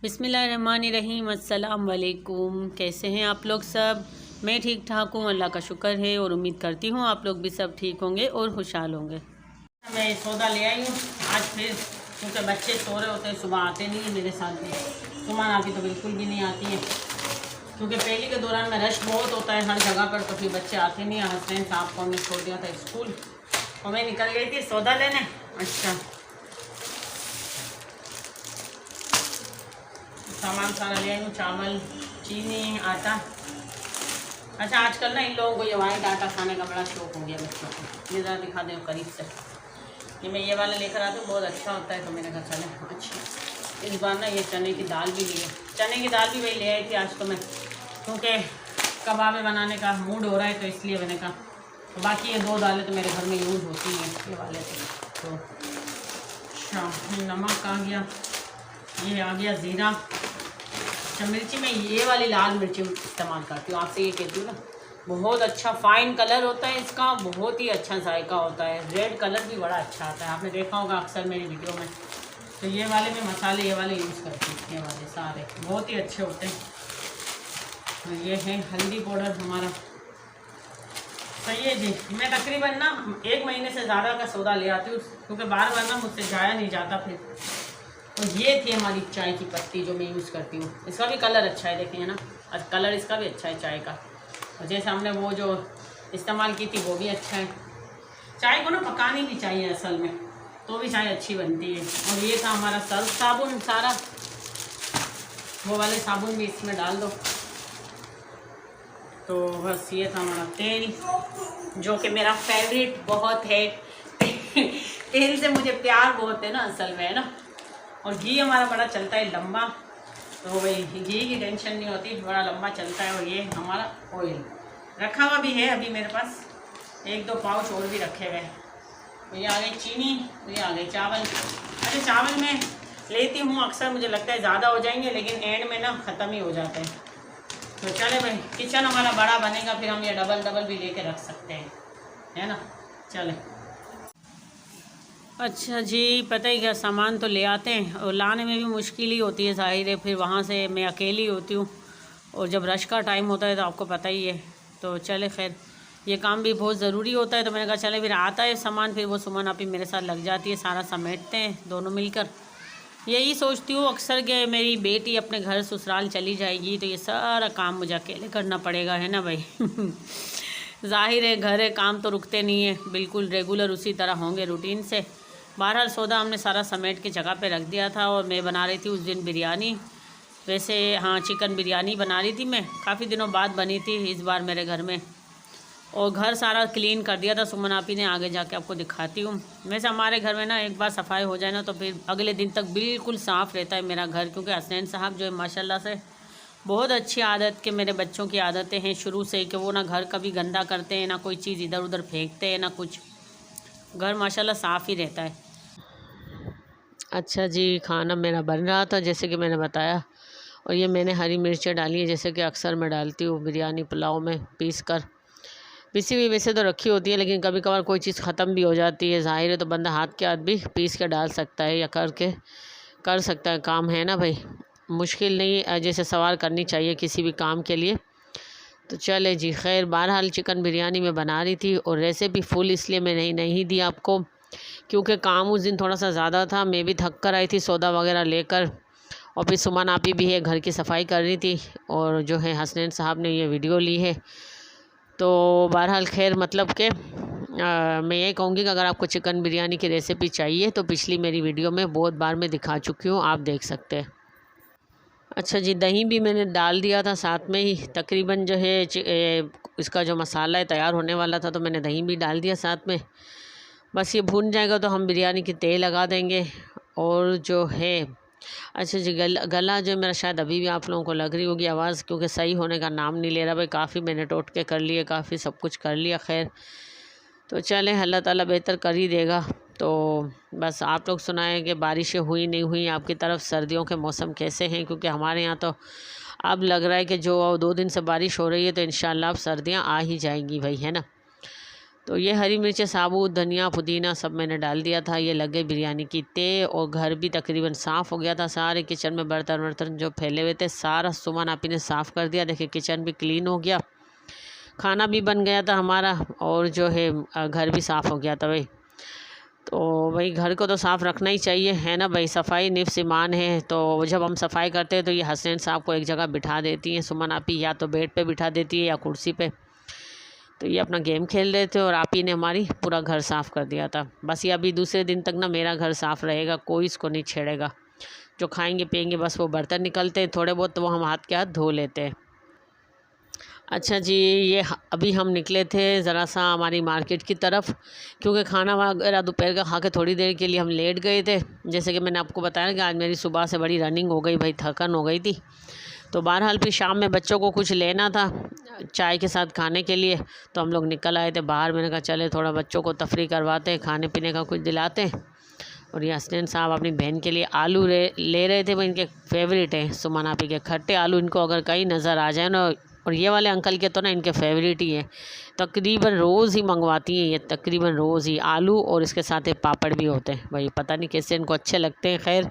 बिस्मिल्लाहिर्रहमानिर्रहीम। अस्सलाम वालेकुम। कैसे हैं आप लोग सब? मैं ठीक ठाक हूँ, अल्लाह का शुक्र है और उम्मीद करती हूँ आप लोग भी सब ठीक होंगे और खुशहाल होंगे। मैं सौदा ले आई हूँ आज फिर, क्योंकि बच्चे सो रहे होते हैं, सुबह आते नहीं है मेरे साथ भी। सुमन आती तो बिल्कुल भी नहीं आती है, क्योंकि पहले के दौरान में रश बहुत होता है हर जगह पर, तो फिर बच्चे आते नहीं है। हसनैन साहब को हमने छोड़ दिया था स्कूल और मैं निकल गई थी सौदा लेने। अच्छा, सामान सारा ले आई हूँ, चावल, चीनी, आटा। अच्छा, आजकल ना इन लोगों को ये वाइट आटा खाने का बड़ा शौक हो गया बच्चों को। ये ज़रा दिखा दें करीब से। ये मैं ये वाला लेकर आती हूँ, बहुत अच्छा होता है, तो मैंने कहा चले। अच्छा, इस बार ना ये चने की दाल भी ली है। चने की दाल भी वही ले आई थी आज तो मैं, क्योंकि कबाबे बनाने का मूड हो रहा है, तो इसलिए मैंने कहा। तो बाकी ये दो दालें तो मेरे घर में यूज़ होती हैं, ये वाले तो। अच्छा, नमक आ गया, ये आ गया ज़ीरा। अच्छा, मिर्ची में ये वाली लाल मिर्ची इस्तेमाल करती हूँ, आपसे ये कहती हूँ ना। बहुत अच्छा फाइन कलर होता है इसका, बहुत ही अच्छा जायका होता है। रेड कलर भी बड़ा अच्छा आता है, आपने देखा होगा अक्सर मेरी वीडियो में। तो ये वाले में मसाले ये वाले यूज़ करती हूँ, ये वाले सारे बहुत ही अच्छे होते हैं। तो ये है हल्दी पाउडर हमारा। तो ये जी, मैं तकरीबन ना 1 महीने से ज़्यादा का सौदा ले आती हूँ, क्योंकि बार बार ना मुझसे जाया नहीं जाता फिर। तो ये थी हमारी चाय की पत्ती जो मैं यूज़ करती हूँ। इसका भी कलर अच्छा है, देखेंगे ना, कलर इसका भी अच्छा है चाय का। और जैसे हमने वो जो इस्तेमाल की थी वो भी अच्छा है। चाय को ना पकानी भी चाहिए असल में, तो भी चाय अच्छी बनती है। और ये था हमारा सर्फ साबुन सारा, वो वाले साबुन भी इसमें डाल दो। तो बस ये था हमारा तेल, जो कि मेरा फेवरेट बहुत है। तेल से मुझे प्यार बहुत है ना असल में, है ना। और घी हमारा बड़ा चलता है लंबा, तो वही घी की टेंशन नहीं होती, बड़ा लंबा चलता है। और ये हमारा ऑयल रखा हुआ भी है अभी मेरे पास, 1-2 पाउच और भी रखे हुए। तो ये आ गई चीनी, तो ये आ गई चावल। अच्छा, चावल मैं लेती हूँ अक्सर, मुझे लगता है ज़्यादा हो जाएंगे, लेकिन एंड में ना ख़त्म ही हो जाते हैं। तो चले भाई, किचन हमारा बड़ा बनेगा, फिर हम ये डबल भी लेके रख सकते हैं, है ना। चले। अच्छा जी, पता ही क्या, सामान तो ले आते हैं और लाने में भी मुश्किल ही होती है, ज़ाहिर है। फिर वहाँ से मैं अकेली होती हूँ, और जब रश का टाइम होता है तो आपको पता ही है। तो चले खैर, ये काम भी बहुत ज़रूरी होता है, तो मैंने कहा चले, फिर आता है सामान, फिर वो सुमन आप ही मेरे साथ लग जाती है, सारा समेटते हैं दोनों मिलकर। यही सोचती हूँ अक्सर कि मेरी बेटी अपने घर ससुराल चली जाएगी तो ये सारा काम मुझे अकेले करना पड़ेगा, है ना भाई। ज़ाहिर है, घर है, काम तो रुकते नहीं है, बिल्कुल रेगुलर उसी तरह होंगे रूटीन से। बहरहाल सौदा हमने सारा समेट के जगह पे रख दिया था, और मैं बना रही थी उस दिन बिरयानी। वैसे हाँ, चिकन बिरयानी बना रही थी मैं, काफ़ी दिनों बाद बनी थी इस बार मेरे घर में। और घर सारा क्लीन कर दिया था सुमन आपी ने, आगे जाके आपको दिखाती हूँ। वैसे हमारे घर में ना एक बार सफाई हो जाए ना, तो फिर अगले दिन तक बिल्कुल साफ़ रहता है मेरा घर, क्योंकि हसनैन साहब जो है माशाल्लाह से बहुत अच्छी आदत के, मेरे बच्चों की आदतें हैं शुरू से, कि वो ना घर कभी गंदा करते हैं, ना कोई चीज़ इधर उधर फेंकते हैं, ना कुछ। घर माशाल्लाह साफ़ ही रहता है। अच्छा जी, खाना मेरा बन रहा था जैसे कि मैंने बताया, और ये मैंने हरी मिर्चें डाली है, जैसे कि अक्सर मैं डालती हूँ बिरयानी पुलाव में पीस कर। पिसी हुई वैसे तो रखी होती है, लेकिन कभी कभार कोई चीज़ ख़त्म भी हो जाती है, ज़ाहिर है, तो बंदा हाथ के हाथ भी पीस के डाल सकता है, या कर सकता है काम, है ना भाई। मुश्किल नहीं जैसे सवाल करनी चाहिए किसी भी काम के लिए। तो चले जी, खैर बहरहाल चिकन बिरयानी मैं बना रही थी, और रेसिपी फुल इसलिए मैं नहीं दी आपको, क्योंकि काम उस दिन थोड़ा सा ज़्यादा था। मैं भी थक कर आई थी सौदा वगैरह लेकर, और फिर सुमन आपी भी है, घर की सफाई कर रही थी, और जो है हसनैन साहब ने ये वीडियो ली है। तो बहरहाल खैर, मतलब कि मैं ये कहूँगी कि अगर आपको चिकन बिरयानी की रेसिपी चाहिए तो पिछली मेरी वीडियो में बहुत बार मैं दिखा चुकी हूँ, आप देख सकते हैं। अच्छा जी, दही भी मैंने डाल दिया था साथ में ही, तकरीबन जो है इसका जो मसाला है तैयार होने वाला था, तो मैंने दही भी डाल दिया साथ में। बस ये भून जाएगा तो हम बिरयानी की तेल लगा देंगे। और जो है, अच्छा जी, गला जो मेरा शायद अभी भी आप लोगों को लग रही होगी आवाज़, क्योंकि सही होने का नाम नहीं ले रहा भाई। काफ़ी मैंने टोटके कर लिए, काफ़ी सब कुछ कर लिया, खैर। तो चलें, अल्लाह ताला बेहतर कर ही देगा। तो बस आप लोग सुनाएं कि बारिशें हुई नहीं हुई आपकी तरफ, सर्दियों के मौसम कैसे हैं, क्योंकि हमारे यहाँ तो अब लग रहा है कि जो 2 दिन से बारिश हो रही है, तो इंशाल्लाह अब सर्दियाँ आ ही जाएंगी भाई, है ना। तो ये हरी मिर्चें, साबुत धनिया, पुदीना सब मैंने डाल दिया था। ये लग गई बिरयानी की तय और घर भी तकरीबन साफ़ हो गया था। सारे किचन में बर्तन वर्तन जो फैले हुए थे सारा सुमन आपी ने साफ़ कर दिया। देखिए किचन भी क्लीन हो गया, खाना भी बन गया था हमारा और जो है घर भी साफ़ हो गया था भाई। तो भाई घर को तो साफ़ रखना ही चाहिए, है ना भाई। सफाई निफ्स ईमान है। तो जब हम सफाई करते हैं तो ये हसनैन साहब को एक जगह बिठा देती हैं सुमन आपी, या तो बेड पे बिठा देती है या कुर्सी पे। तो ये अपना गेम खेल रहे थे और आपी ने हमारी पूरा घर साफ़ कर दिया था। बस ये अभी दूसरे दिन तक ना मेरा घर साफ़ रहेगा, कोई इसको नहीं छेड़ेगा। जो खाएंगे पिएंगे बस वो बर्तन निकलते हैं थोड़े बहुत, तो वो हम हाथ के हाथ धो लेते हैं। अच्छा जी, ये अभी हम निकले थे ज़रा सा हमारी मार्केट की तरफ, क्योंकि खाना वगैरह दोपहर का खा के थोड़ी देर के लिए हम लेट गए थे। जैसे कि मैंने आपको बताया कि आज मेरी सुबह से बड़ी रनिंग हो गई भाई, थकन हो गई थी। तो बहरहाल फिर शाम में बच्चों को कुछ लेना था चाय के साथ खाने के लिए, तो हम लोग निकल आए थे बाहर। मैंने कहा चले थोड़ा बच्चों को तफरी करवाते हैं, खाने पीने का कुछ दिलाते हैं। और ये हसनैन साहब अपनी बहन के लिए आलू ले रहे थे। वो इनके फेवरेट हैं सुमन आपी के खट्टे आलू। इनको अगर कहीं नज़र आ जाए ना, और ये वाले अंकल के तो ना इनके फेवरेट ही है, तकरीबन रोज़ ही मंगवाती हैं ये, तकरीबन रोज़ ही आलू और इसके साथ एक पापड़ भी होते हैं भाई। पता नहीं कैसे इनको अच्छे लगते हैं। खैर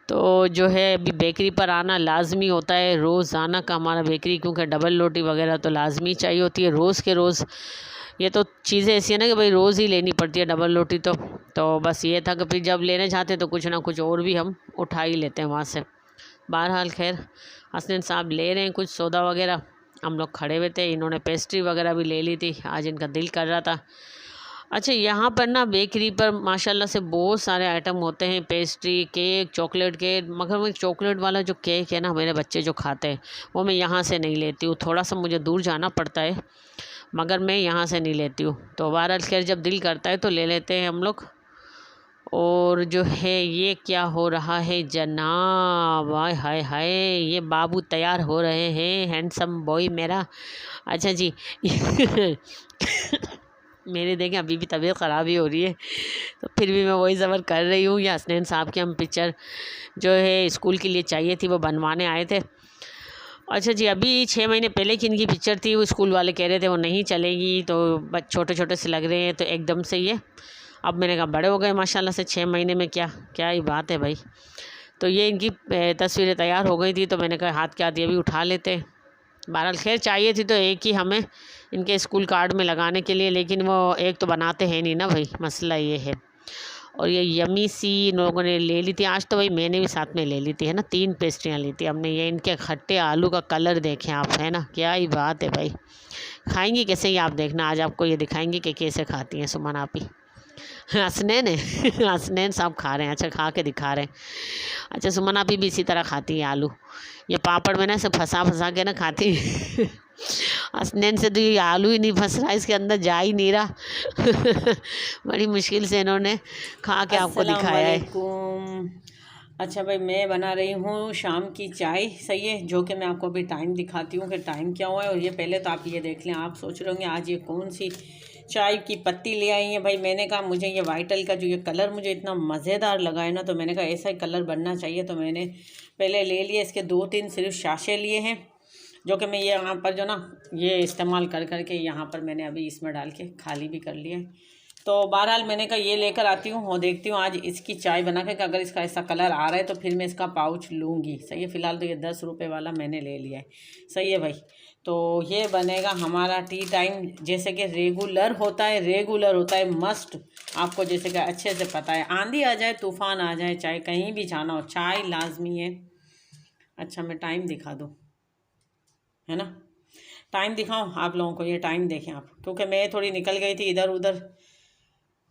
तो जो है अभी बेकरी पर आना लाजमी होता है, रोज़ाना का हमारा बेकरी, क्योंकि डबल रोटी वगैरह तो लाजमी चाहिए होती है रोज़ के रोज़। ये तो चीज़ें ऐसी है ना कि भाई रोज़ ही लेनी पड़ती है डबल रोटी तो बस ये था कि फिर जब लेने जाते तो कुछ ना कुछ और भी हम उठा ही लेते हैं वहाँ से। बहरहाल खैर हसनैन साहब ले रहे हैं कुछ सौदा वगैरह, हम लोग खड़े हुए थे। इन्होंने पेस्ट्री वगैरह भी ले ली थी, आज इनका दिल कर रहा था। अच्छा यहाँ पर ना बेकरी पर माशाल्लाह से बहुत सारे आइटम होते हैं, पेस्ट्री, केक, चॉकलेट केक। मगर वो चॉकलेट वाला जो केक है ना मेरे बच्चे जो खाते हैं वो मैं यहाँ से नहीं लेती हूँ, थोड़ा सा मुझे दूर जाना पड़ता है, मगर मैं यहाँ से नहीं लेती हूँ। तो बहरहाल खैर जब दिल करता है तो ले लेते हैं हम लोग। और जो है ये क्या हो रहा है जनाब, हाय हाय हाय, ये बाबू तैयार हो रहे हैं, हैंडसम बॉय मेरा। अच्छा जी मेरे देखें अभी भी तबीयत ख़राब ही हो रही है, तो फिर भी मैं वही ज़बर कर रही हूँ। या हसनैन साहब की हम पिक्चर जो है स्कूल के लिए चाहिए थी वो बनवाने आए थे। अच्छा जी, अभी 6 महीने पहले की इनकी पिक्चर थी, वो स्कूल वाले कह रहे थे वो नहीं चलेगी, तो बच्चे छोटे छोटे से लग रहे हैं, तो एकदम से ये अब मैंने कहा बड़े हो गए माशाल्लाह से 6 महीने में, क्या क्या ही बात है भाई। तो ये इनकी तस्वीरें तैयार हो गई थी, तो मैंने कहा हाथ के हाथ ये भी उठा लेते हैं। बहरहाल खैर चाहिए थी तो एक ही हमें इनके स्कूल कार्ड में लगाने के लिए, लेकिन वो एक तो बनाते हैं नहीं ना भाई, मसला ये है। और ये यमी सी इन लोगों ने ले ली थी आज, तो भाई मैंने भी साथ में ले ली थी, है ना, 3 पेस्ट्रियाँ ली थी हमने। ये इनके खट्टे आलू का कलर देखें आप, है ना, क्या ही बात है भाई। खाएंगी कैसे ही आप देखना, आज आपको ये दिखाएंगे कि कैसे खाती हैं सुमन आपी। हसनैन है हसनैन साहब खा रहे हैं, अच्छा खा के दिखा रहे हैं। अच्छा सुमन आपी भी इसी तरह खाती है आलू, ये पापड़ में ना सब फंसा फंसा के ना खाती हसनैन से तो ये आलू ही नहीं फंस रहा, इसके अंदर जा ही नहीं रहा बड़ी मुश्किल से इन्होंने खा के आपको दिखाया है। अच्छा भाई मैं बना रही हूँ शाम की चाय, सही है, जो कि मैं आपको अभी टाइम दिखाती हूँ कि टाइम क्या हुआ है। और ये पहले तो आप ये देख लें, आप सोच रहे होंगे आज ये कौन सी चाय की पत्ती ले आई है भाई। मैंने कहा मुझे ये वाइटल का जो ये कलर मुझे इतना मज़ेदार लगा है ना, तो मैंने कहा ऐसा ही कलर बनना चाहिए। तो मैंने पहले ले लिए, इसके 2-3 सिर्फ शाशे लिए हैं, जो कि मैं ये यहाँ पर जो ना ये इस्तेमाल कर करके यहाँ पर मैंने अभी इसमें डाल के खाली भी कर लिया है। तो बहरहाल मैंने कहा ये लेकर आती हूँ और देखती हूँ आज इसकी चाय बना के, अगर इसका ऐसा कलर आ रहा है तो फिर मैं इसका पाउच लूँगी, सही है। फ़िलहाल तो ये 10 रुपये वाला मैंने ले लिया है, सही है भाई। तो ये बनेगा हमारा टी टाइम, जैसे कि रेगुलर होता है मस्ट, आपको जैसे कि अच्छे से पता है, आंधी आ जाए तूफ़ान आ जाए चाहे कहीं भी जाना हो चाय लाजमी है। अच्छा मैं टाइम दिखा दूँ, है ना, टाइम दिखाऊँ आप लोगों को, ये टाइम देखें आप, क्योंकि मैं थोड़ी निकल गई थी इधर उधर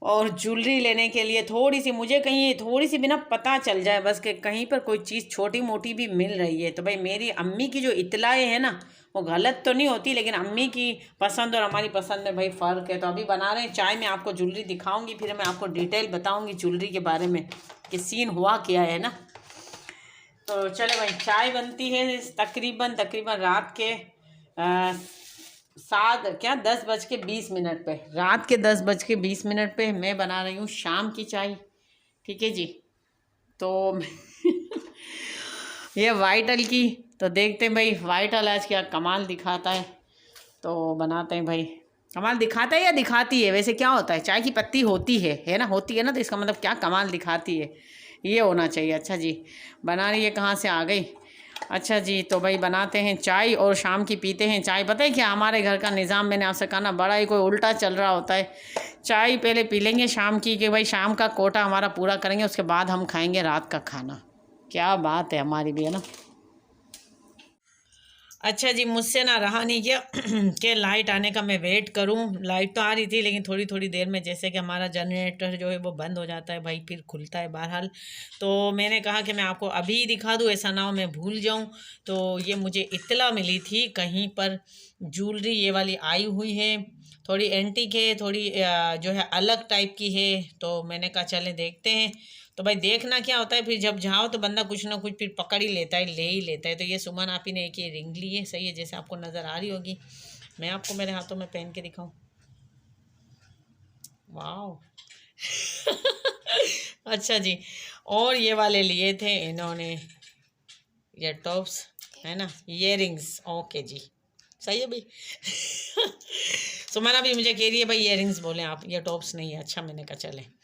और ज्वेलरी लेने के लिए, थोड़ी सी मुझे कहीं थोड़ी सी बिना पता चल जाए बस कि कहीं पर कोई चीज़ छोटी मोटी भी मिल रही है। तो भाई मेरी अम्मी की जो इतलाएँ हैं ना वो गलत तो नहीं होती, लेकिन अम्मी की पसंद और हमारी पसंद में भाई फ़र्क है। तो अभी बना रहे हैं चाय में, आपको ज्वेलरी दिखाऊंगी, फिर मैं आपको डिटेल बताऊंगी ज्वेलरी के बारे में कि सीन हुआ क्या है ना। तो चले भाई, चाय बनती है तकरीबन रात के 10:20 पे, रात के 10:20 पे मैं बना रही हूँ शाम की चाय, ठीक है जी। तो ये वाइटल की, तो देखते हैं भाई वाइटल आज क्या कमाल दिखाता है, तो बनाते हैं भाई। कमाल दिखाता है या दिखाती है? वैसे क्या होता है, चाय की पत्ती होती है ना, होती है ना, तो इसका मतलब क्या कमाल दिखाती है, ये होना चाहिए। अच्छा जी, बना रही है, कहाँ से आ गई। अच्छा जी, तो भाई बनाते हैं चाय और शाम की पीते हैं चाय। पता है क्या हमारे घर का निज़ाम, मैंने आपसे कहा ना, बड़ा ही कोई उल्टा चल रहा होता है। चाय पहले पी लेंगे शाम की, कि भाई शाम का कोटा हमारा पूरा करेंगे, उसके बाद हम खाएंगे रात का खाना। क्या बात है हमारी भी, है ना। अच्छा जी, मुझसे ना रहा नहीं गया कि लाइट आने का मैं वेट करूं। लाइट तो आ रही थी, लेकिन थोड़ी थोड़ी देर में जैसे कि हमारा जनरेटर जो है वो बंद हो जाता है भाई, फिर खुलता है बहरहाल। तो मैंने कहा कि मैं आपको अभी दिखा दूं, ऐसा ना हो मैं भूल जाऊं। तो ये मुझे इत्तला मिली थी कहीं पर ज्वेलरी ये वाली आई हुई है, थोड़ी एंटीक है, थोड़ी जो है अलग टाइप की है। तो मैंने कहा चलें देखते हैं। तो भाई देखना क्या होता है, फिर जब जाओ तो बंदा कुछ ना कुछ फिर पकड़ ही लेता है, ले ही लेता है। तो ये सुमन आपी ने एक ये रिंग ली है, सही है, जैसे आपको नज़र आ रही होगी। मैं आपको मेरे हाथों में पहन के दिखाऊं। वाह अच्छा जी, और ये वाले लिए थे इन्होंने, ये टॉप्स है ना, इयररिंग्स। ओके जी, सही है भाई सुमन अभी मुझे कह रही है भाई इयररिंग्स बोले आप, ये टॉप्स नहीं है। अच्छा, मैंने कहा चले।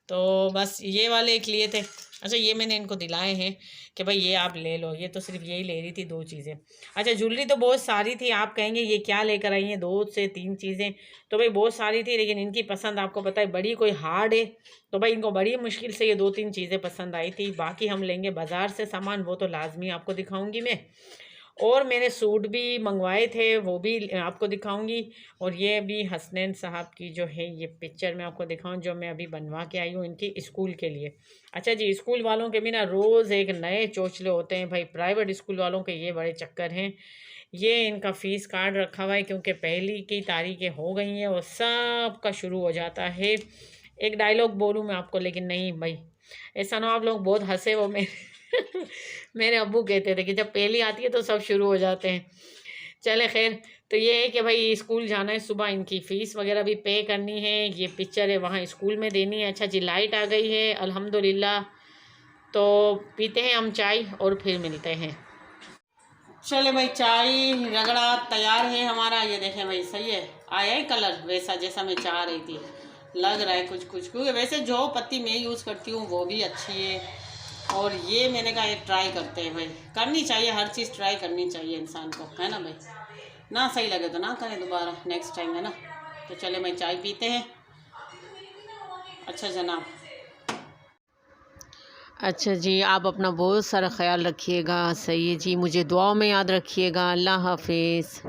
तो बस ये वाले एक लिए थे। अच्छा, ये मैंने इनको दिलाए हैं कि भाई ये आप ले लो। ये तो सिर्फ यही ले रही थी, 2 चीज़ें। अच्छा, ज्वेलरी तो बहुत सारी थी। आप कहेंगे ये क्या लेकर आई हैं, 2 से 3 चीज़ें। तो भाई बहुत सारी थी, लेकिन इनकी पसंद आपको पता है बड़ी कोई हार्ड है। तो भाई इनको बड़ी मुश्किल से ये 2-3 चीज़ें पसंद आई थी। बाकी हम लेंगे बाज़ार से सामान, वो तो लाजमी आपको दिखाऊंगी मैं। और मैंने सूट भी मंगवाए थे, वो भी आपको दिखाऊंगी। और ये भी हसनैन साहब की जो है ये पिक्चर मैं आपको दिखाऊं, जो मैं अभी बनवा के आई हूँ इनकी स्कूल के लिए। अच्छा जी, स्कूल वालों के भी ना रोज़ एक नए चोचले होते हैं भाई। प्राइवेट स्कूल वालों के ये बड़े चक्कर हैं। ये इनका फ़ीस कार्ड रखा हुआ है, क्योंकि पहली की तारीखें हो गई हैं और सब का शुरू हो जाता है। एक डायलॉग बोलूँ मैं आपको, लेकिन नहीं भाई, ऐसा ना आप लोग बहुत हंसे वो मेरे मेरे अब्बू कहते थे कि जब पहली आती है तो सब शुरू हो जाते हैं। चले खैर, तो ये है कि भाई स्कूल जाना है सुबह, इनकी फ़ीस वगैरह भी पे करनी है। ये पिक्चर है वहाँ स्कूल में देनी है। अच्छा जी, लाइट आ गई है अल्हम्दुलिल्लाह। तो पीते हैं हम चाय और फिर मिलते हैं। चले भाई, चाय रगड़ा तैयार है हमारा। ये देखें भाई, सही है, आया है कलर वैसा जैसा मैं चाह रही थी, लग रहा है कुछ कुछ। क्योंकि वैसे जो पत्ती मैं यूज़ करती हूँ वो भी अच्छी है। और ये मैंने कहा ये ट्राई करते हैं भाई, करनी चाहिए, हर चीज़ ट्राई करनी चाहिए इंसान को, है ना भाई। ना सही लगे तो ना करें दोबारा, नेक्स्ट टाइम, है ना। तो चले भाई चाय पीते हैं। अच्छा जनाब। अच्छा जी, आप अपना बहुत सारा ख्याल रखिएगा, सही है जी, मुझे दुआओं में याद रखिएगा। अल्लाह हाफिज़।